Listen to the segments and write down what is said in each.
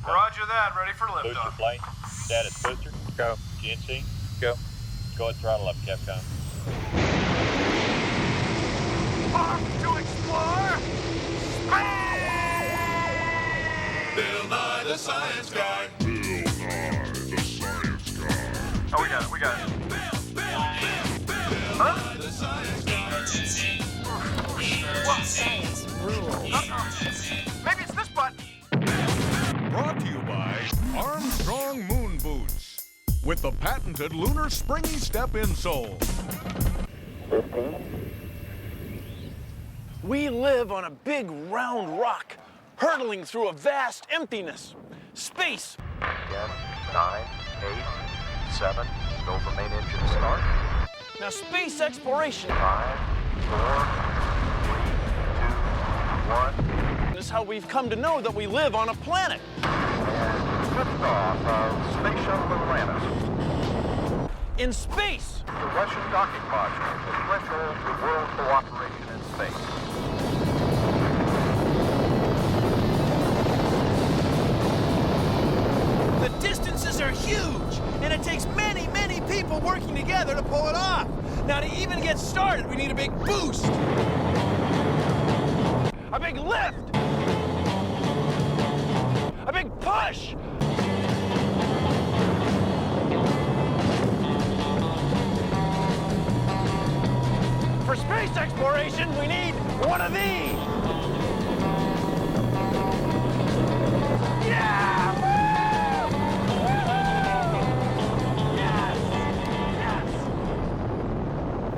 Roger that. Ready for Booster liftoff. plane. Status booster. Go. GNC. Go. Go ahead, throttle up, Capcom. Off to explore Bill Nye the Science Guy. Bill Nye, the Science Guy. Oh, we got it. We got it. Huh? The Science Guy. Maybe it's this button. Brought to you by Armstrong Moon Boots with the patented lunar springy step insole. We live on a big round rock, hurtling through a vast emptiness. Space. 10, 9, 8, 7, go for main engine start. Now, space exploration 5, 4, 3, 2, 1. is how we've come to know that we live on a planet. And liftoff of Space Shuttle Atlantis. In space. The Russian docking module, the threshold to world cooperation in space. The distances are huge, and it takes many, many people working together to pull it off. Now, to even get started, we need a big boost. A big lift. A big push. For space exploration, we need one of these. Yeah! Woo! Woo! Yes! Yes!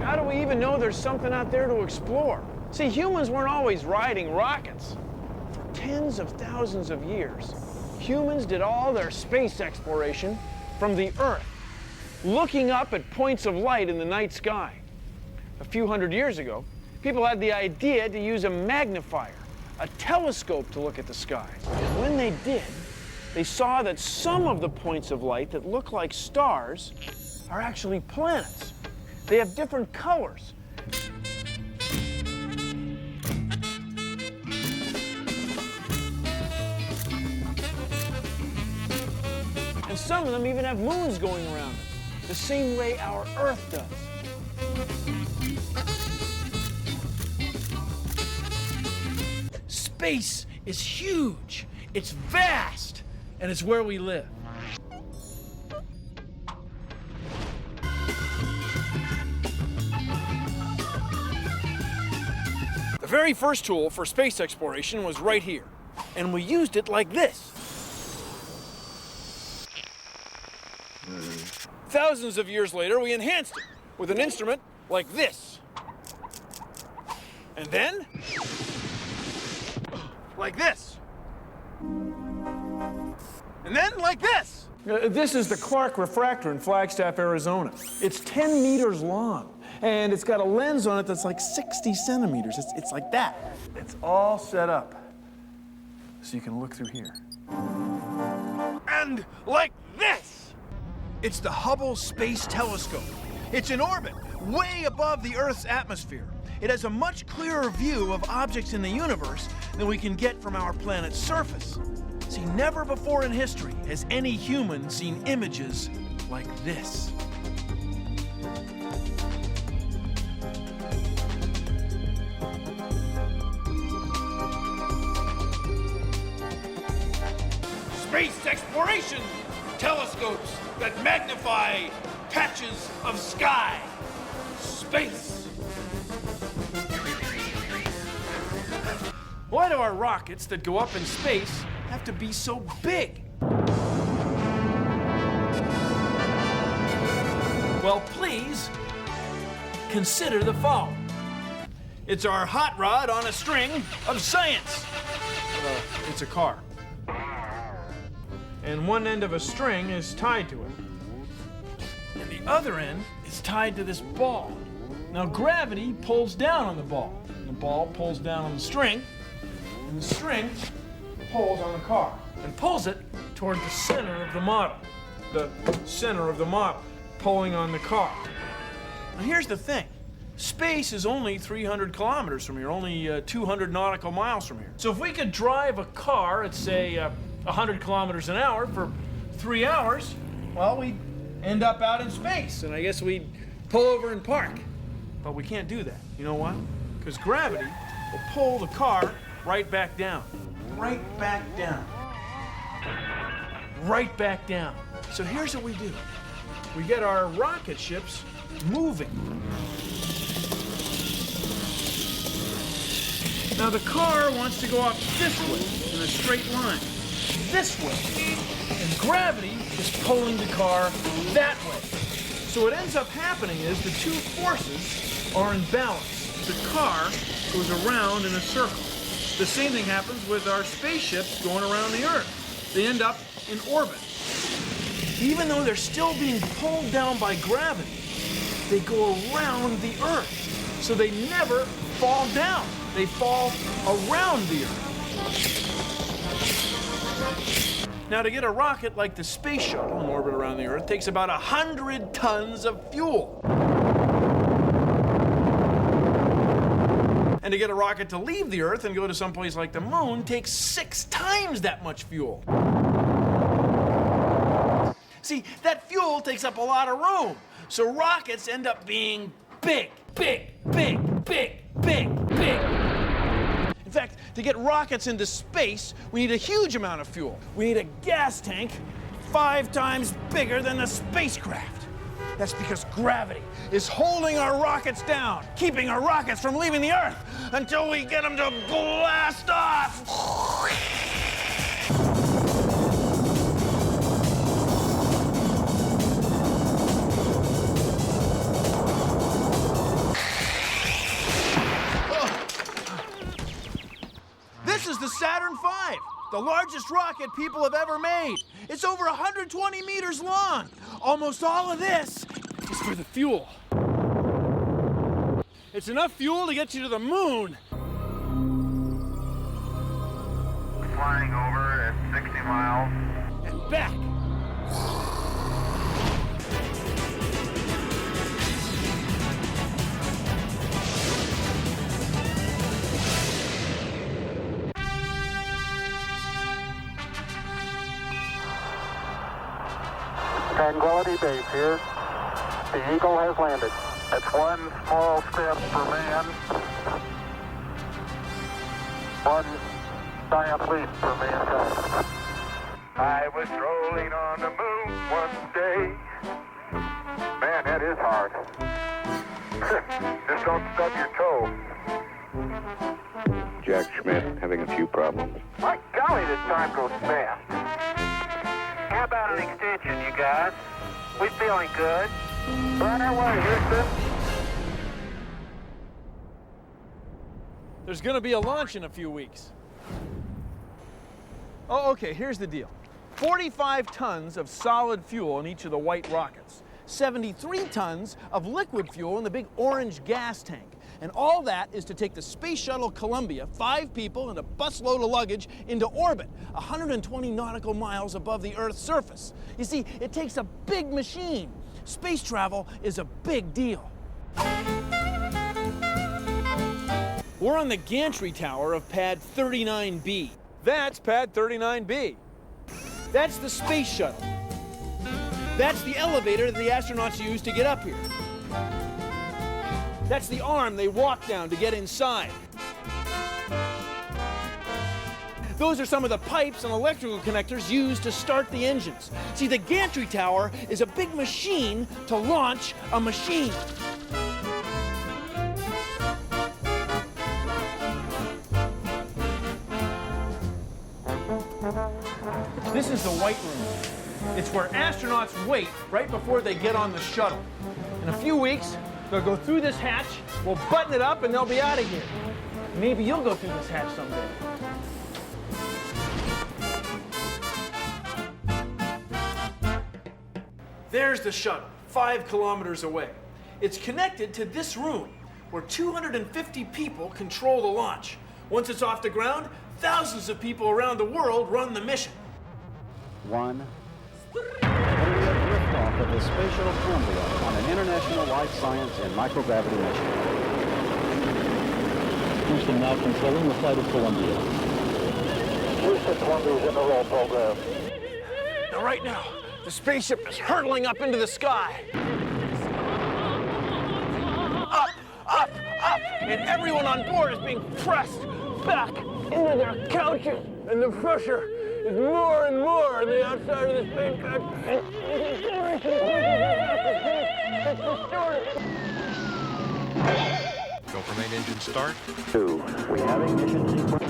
How do we even know there's something out there to explore? See, humans weren't always riding rockets. For tens of thousands of years, humans did all their space exploration from the Earth, looking up at points of light in the night sky. A few hundred years ago, people had the idea to use a magnifier, a telescope to look at the sky. And when they did, they saw that some of the points of light that look like stars are actually planets. They have different colors. And some of them even have moons going around them, the same way our Earth does. Space is huge, it's vast, and it's where we live. The very first tool for space exploration was right here, and we used it like this. Thousands of years later, we enhanced it with an instrument like this. And then, like this. And then like this. This is the Clark refractor in Flagstaff, Arizona. It's 10 meters long, and it's got a lens on it that's like 60 centimeters. It's like that. It's all set up so you can look through here. And like this. It's the Hubble Space Telescope. It's in orbit, way above the Earth's atmosphere. It has a much clearer view of objects in the universe than we can get from our planet's surface. See, never before in history has any human seen images like this. Space exploration telescopes that magnify patches of sky. Space. Why do our rockets that go up in space have to be so big? Well, please consider the following. It's our hot rod on a string of science. It's a car. And one end of a string is tied to it. And the other end is tied to this ball. Now gravity pulls down on the ball. The ball pulls down on the string, and the string pulls on the car and pulls it toward the center of the model. The center of the model, pulling on the car. Now here's the thing. Space is only 300 kilometers from here, only 200 nautical miles from here. So if we could drive a car at, say, 100 kilometers an hour for 3 hours, well, we'd end up out in space, and I guess we'd pull over and park. But we can't do that. You know why? Because gravity will pull the car right back down. Right back down. Right back down. So here's what we do. We get our rocket ships moving. Now the car wants to go up this way in a straight line. This way. And gravity is pulling the car that way. So what ends up happening is the two forces are in balance. The car goes around in a circle. The same thing happens with our spaceships going around the Earth. They end up in orbit. Even though they're still being pulled down by gravity, they go around the Earth. So they never fall down. They fall around the Earth. Now, to get a rocket like the Space Shuttle in orbit around the Earth takes about 100 tons of fuel. And to get a rocket to leave the Earth and go to someplace like the Moon takes 6 times that much fuel. See, that fuel takes up a lot of room. So rockets end up being big, big, big, big, big, big. In fact, to get rockets into space, we need a huge amount of fuel. We need a gas tank 5 times bigger than the spacecraft. That's because gravity is holding our rockets down, keeping our rockets from leaving the Earth until we get them to blast off. This is the Saturn V, the largest rocket people have ever made. It's over 120 meters long. Almost all of this is for the fuel. It's enough fuel to get you to the Moon. Flying over at 60 miles. And back. Tranquility Base here. The Eagle has landed. It's one small step for man, One giant leap for mankind. I was rolling on the moon one day. Man, that is hard. Just don't stub your toe. Jack Schmidt having a few problems. My golly, this time goes fast. How about an extension, you guys? We feeling good? Right away, Houston. There's gonna be a launch in a few weeks. Oh, okay, here's the deal. 45 tons of solid fuel in each of the white rockets. 73 tons of liquid fuel in the big orange gas tank. And all that is to take the Space Shuttle Columbia, 5 people and a busload of luggage, into orbit, 120 nautical miles above the Earth's surface. You see, it takes a big machine. Space travel is a big deal. We're on the gantry tower of Pad 39B. That's Pad 39B. That's the Space Shuttle. That's the elevator that the astronauts use to get up here. That's the arm they walk down to get inside. Those are some of the pipes and electrical connectors used to start the engines. See, the gantry tower is a big machine to launch a machine. This is the White Room. It's where astronauts wait right before they get on the shuttle. In a few weeks, they'll go through this hatch, we'll button it up, and they'll be out of here. Maybe you'll go through this hatch someday. There's the shuttle, 5 kilometers away. It's connected to this room, where 250 people control the launch. Once it's off the ground, thousands of people around the world run the mission. One. Liftoff of the Space Shuttle Columbia on an international life science and microgravity mission. Houston now controlling the flight of Columbia. Houston, Columbia's in the roll program. Now, right now, the spaceship is hurtling up into the sky. Up, up, up, and everyone on board is being pressed back into their couches, and the pressure is more and more on the outside of the spacecraft. Gopher main engine start. 2. We have ignition sequence.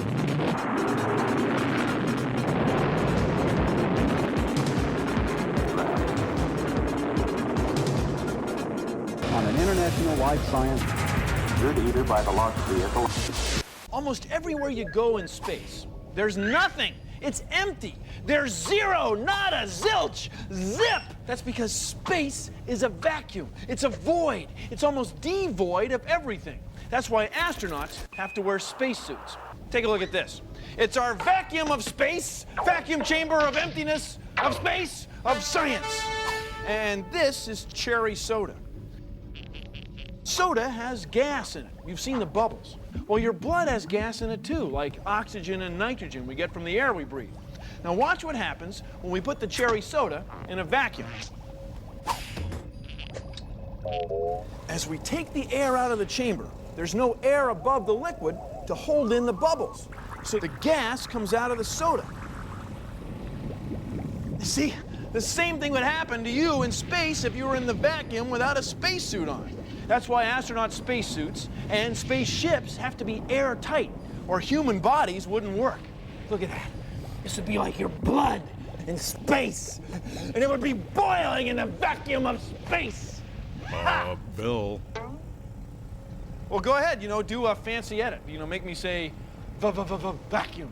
On an International Life Science. Good either by the launch vehicle. Almost everywhere you go in space, there's nothing. It's empty. There's zero, nada, zilch, zip. That's because space is a vacuum. It's a void. It's almost devoid of everything. That's why astronauts have to wear spacesuits. Take a look at this. It's our vacuum of space, vacuum chamber of emptiness, of space, of science. And this is cherry soda. Soda has gas in it. You've seen the bubbles. Well, your blood has gas in it too, like oxygen and nitrogen we get from the air we breathe. Now watch what happens when we put the cherry soda in a vacuum. As we take the air out of the chamber, there's no air above the liquid to hold in the bubbles. So the gas comes out of the soda. See, the same thing would happen to you in space if you were in the vacuum without a spacesuit on. That's why astronaut spacesuits and spaceships have to be airtight, or human bodies wouldn't work. Look at that. This would be like your blood in space, and it would be boiling in the vacuum of space. Bill. Well, go ahead, do a fancy edit. Make me say, vacuum.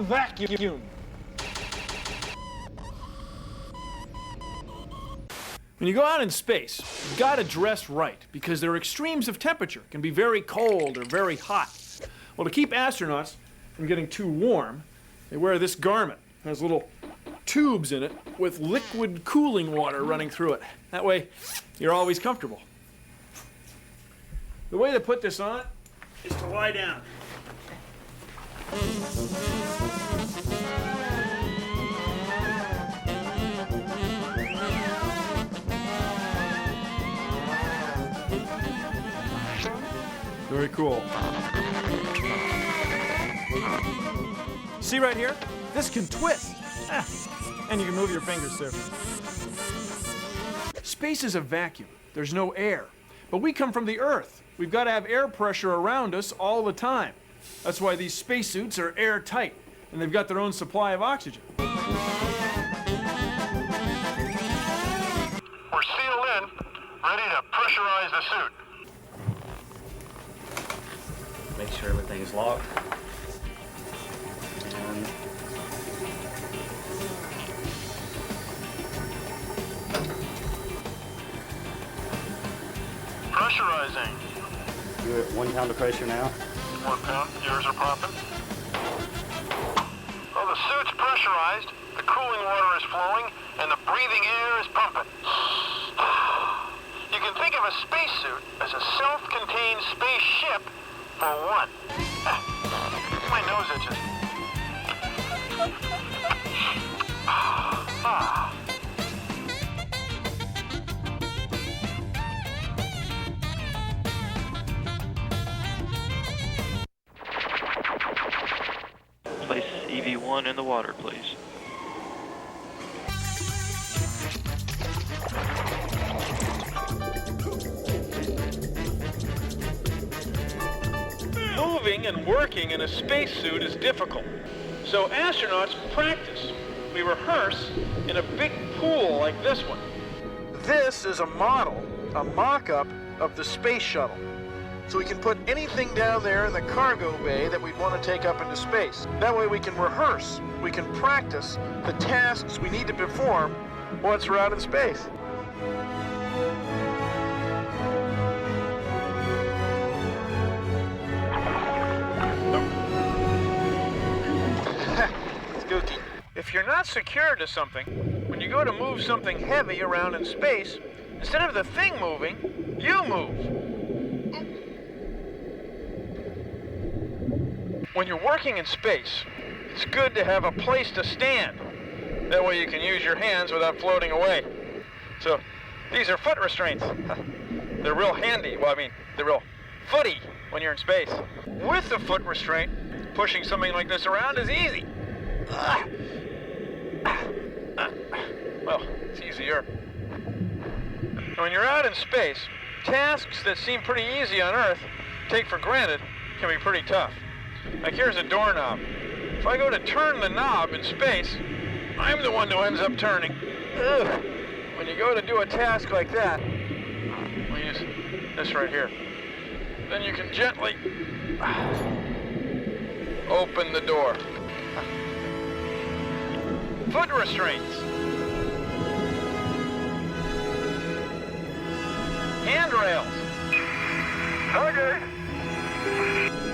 Vacuum. When you go out in space, you've got to dress right because there are extremes of temperature. It can be very cold or very hot. Well, to keep astronauts from getting too warm, they wear this garment. It has little tubes in it with liquid cooling water running through it. That way, you're always comfortable. The way to put this on is to lie down. Very cool. See right here? This can twist. And you can move your fingers too. Space is a vacuum. There's no air. But we come from the Earth. We've got to have air pressure around us all the time. That's why these spacesuits are airtight, and they've got their own supply of oxygen. We're sealed in, ready to pressurize the suit. Make sure everything's locked. And Pressurizing. you're at 1 pound of pressure now. 1 pound. Yours are popping. Well, the suit's pressurized, the cooling water is flowing, and the breathing air is pumping. You can think of a spacesuit as a self-contained spaceship for one. My nose itches. Place EV1 in the water, please. Moving and working in a spacesuit is difficult. So astronauts practice. We rehearse in a big pool like this one. This is a model, a mock-up of the space shuttle. So we can put anything down there in the cargo bay that we'd want to take up into space. That way we can rehearse, we can practice the tasks we need to perform once we're out in space. Spooky. If you're not secured to something, when you go to move something heavy around in space, Instead of the thing moving, you move. When you're working in space, it's good to have a place to stand. That way you can use your hands without floating away. So these are foot restraints. They're real handy. Well, I mean, they're real footy when you're in space. With the foot restraint, pushing something like this around is easy. Well, it's easier. And when you're out in space, tasks that seem pretty easy on Earth, take for granted, can be pretty tough. Like here's a doorknob. If I go to turn the knob in space, I'm the one who ends up turning. Ugh. When you go to do a task like that, we'll use this right here. Then you can gently open the door. Foot restraints. Handrails. Okay.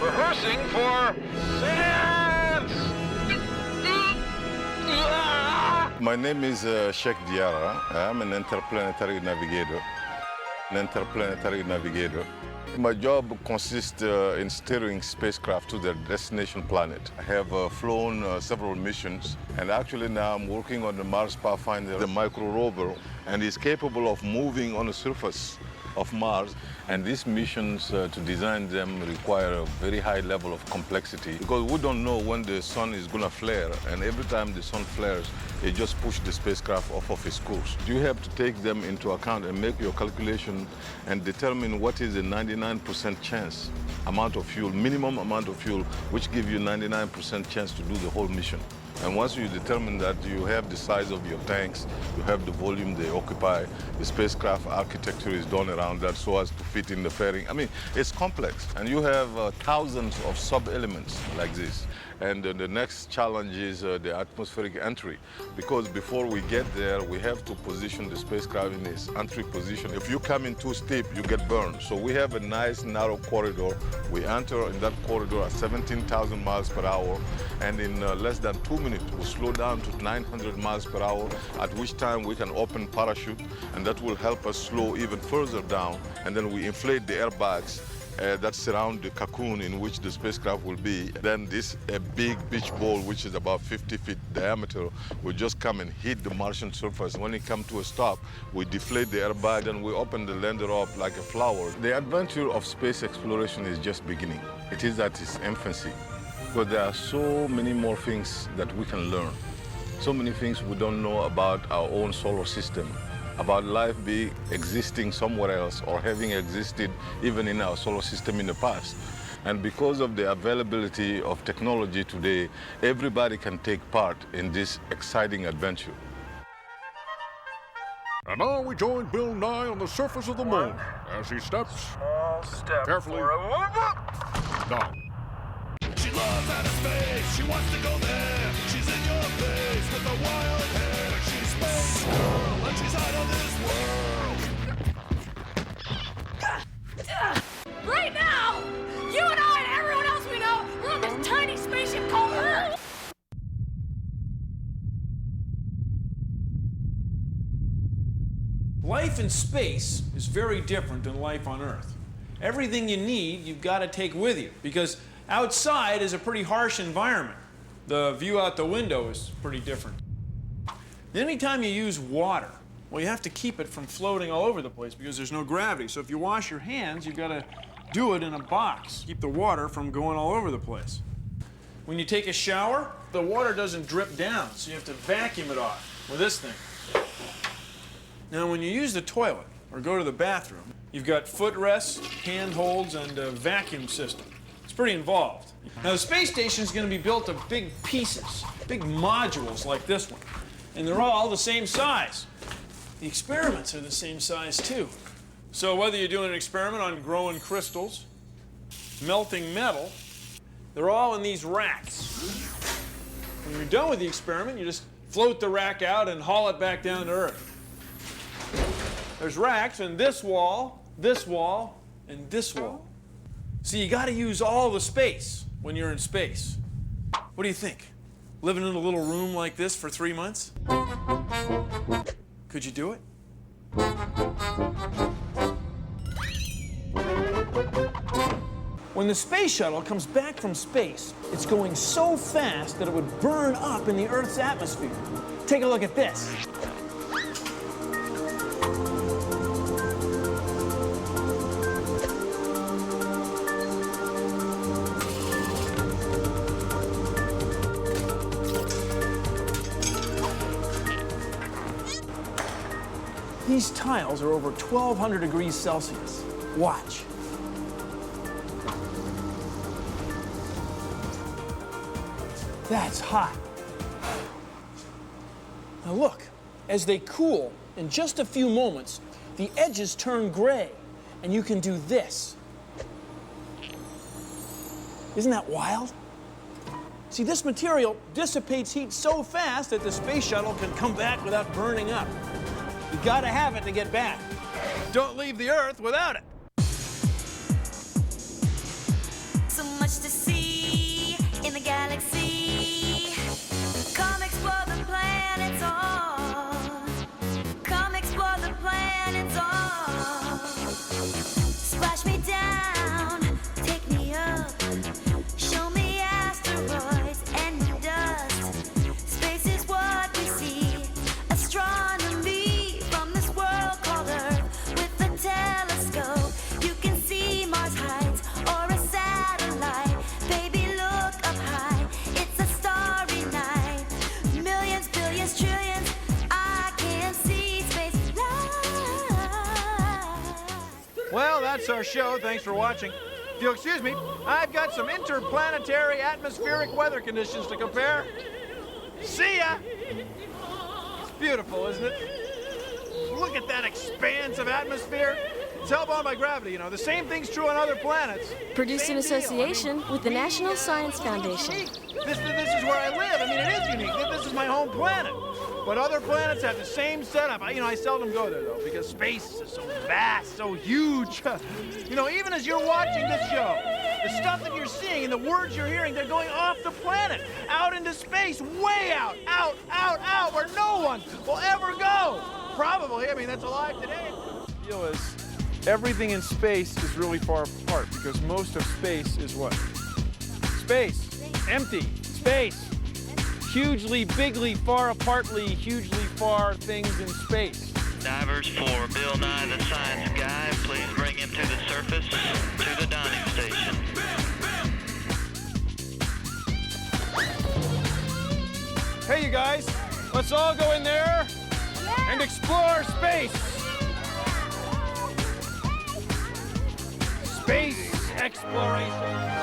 Rehearsing for seance. My name is Sheikh Diarra. I'm an interplanetary navigator. My job consists in steering spacecraft to their destination planet. I have flown several missions, and actually now I'm working on the Mars Pathfinder, the micro rover, and is capable of moving on the surface of Mars. And these missions, to design them, require a very high level of complexity because we don't know when the sun is going to flare, and every time the sun flares, it just pushes the spacecraft off of its course. You have to take them into account and make your calculation and determine what is the 99% chance amount of fuel, minimum amount of fuel, which gives you 99% chance to do the whole mission. And once you determine that, you have the size of your tanks, you have the volume they occupy, the spacecraft architecture is done around that so as to fit in the fairing. I mean, it's complex. And you have thousands of sub-elements like this. And the next challenge is the atmospheric entry, because before we get there, we have to position the spacecraft in its entry position. If you come in too steep, you get burned. So we have a nice narrow corridor. We enter in that corridor at 17,000 miles per hour, and in less than 2 minutes, we slow down to 900 miles per hour, at which time we can open parachute, and that will help us slow even further down, and then we inflate the airbags that surround the cocoon in which the spacecraft will be. Then this big beach ball, which is about 50 feet diameter, will just come and hit the Martian surface. When it comes to a stop, we deflate the airbag and we open the lander up like a flower. The adventure of space exploration is just beginning. It is at its infancy, but there are so many more things that we can learn. So many things we don't know about our own solar system, about life existing somewhere else or having existed even in our solar system in the past. And because of the availability of technology today, everybody can take part in this exciting adventure. And now we join Bill Nye on the surface of the moon as he steps Small step carefully for a whoop. down. She loves outer space, she wants to go there. She's in your face with the wild hair. She's space girl, and she's out of this world. Right now, you and I and everyone else we know, we're on this tiny spaceship called Earth. Life in space is very different than life on Earth. Everything you need, you've got to take with you, because outside is a pretty harsh environment. The view out the window is pretty different. Anytime you use water, well, you have to keep it from floating all over the place because there's no gravity. So if you wash your hands, you've got to do it in a box. Keep the water from going all over the place. When you take a shower, the water doesn't drip down, so you have to vacuum it off with this thing. Now, when you use the toilet or go to the bathroom, you've got footrests, handholds, and a vacuum system. It's pretty involved. Now, the space station is going to be built of big pieces, big modules like this one, and they're all the same size. The experiments are the same size, too. So whether you're doing an experiment on growing crystals, melting metal, they're all in these racks. When you're done with the experiment, you just float the rack out and haul it back down to Earth. There's racks in this wall, and this wall. So you got to use all the space when you're in space. What do you think? Living in a little room like this for 3 months? Could you do it? When the space shuttle comes back from space, it's going so fast that it would burn up in the Earth's atmosphere. Take a look at this. These tiles are over 1,200 degrees Celsius. Watch. That's hot. Now look, as they cool, in just a few moments, the edges turn gray, and you can do this. Isn't that wild? See, this material dissipates heat so fast that the space shuttle can come back without burning up. You gotta have it to get back. Don't leave the Earth without it. So much to see in the galaxy. Come explore the planets all. Come explore the planets all. Splash me down, take me up. Show me asteroids and dust. Space is what we see. Astronomy from this world called Earth. With a telescope, you can see Mars heights or a satellite. Baby, look up high. It's a starry night. Millions, billions, trillions. I can see space light. Well, that's our show. Thanks for watching. If you'll excuse me, I've got some interplanetary atmospheric weather conditions to compare. See ya! It's beautiful, isn't it? Look at that expanse of atmosphere. It's held on by gravity, you know. The same thing's true on other planets. Produced in Same deal. association with the National Science Foundation. This is where I live. I mean, it is unique. This is my home planet. But other planets have the same setup. I seldom go there, though, because space is so vast, so huge. Even as you're watching this show, the stuff that you're seeing and the words you're hearing, they're going off the planet, out into space, way out, where no one will ever go. Probably. I mean, that's alive today. The deal is, everything in space is really far apart, because most of space is what? Space. Empty. Space. Hugely, bigly, far apartly, hugely far things in space. Divers for Bill Nye the Science Guy, please bring him to the surface, to the dining station. Hey, you guys, let's all go in there and explore space. Space exploration.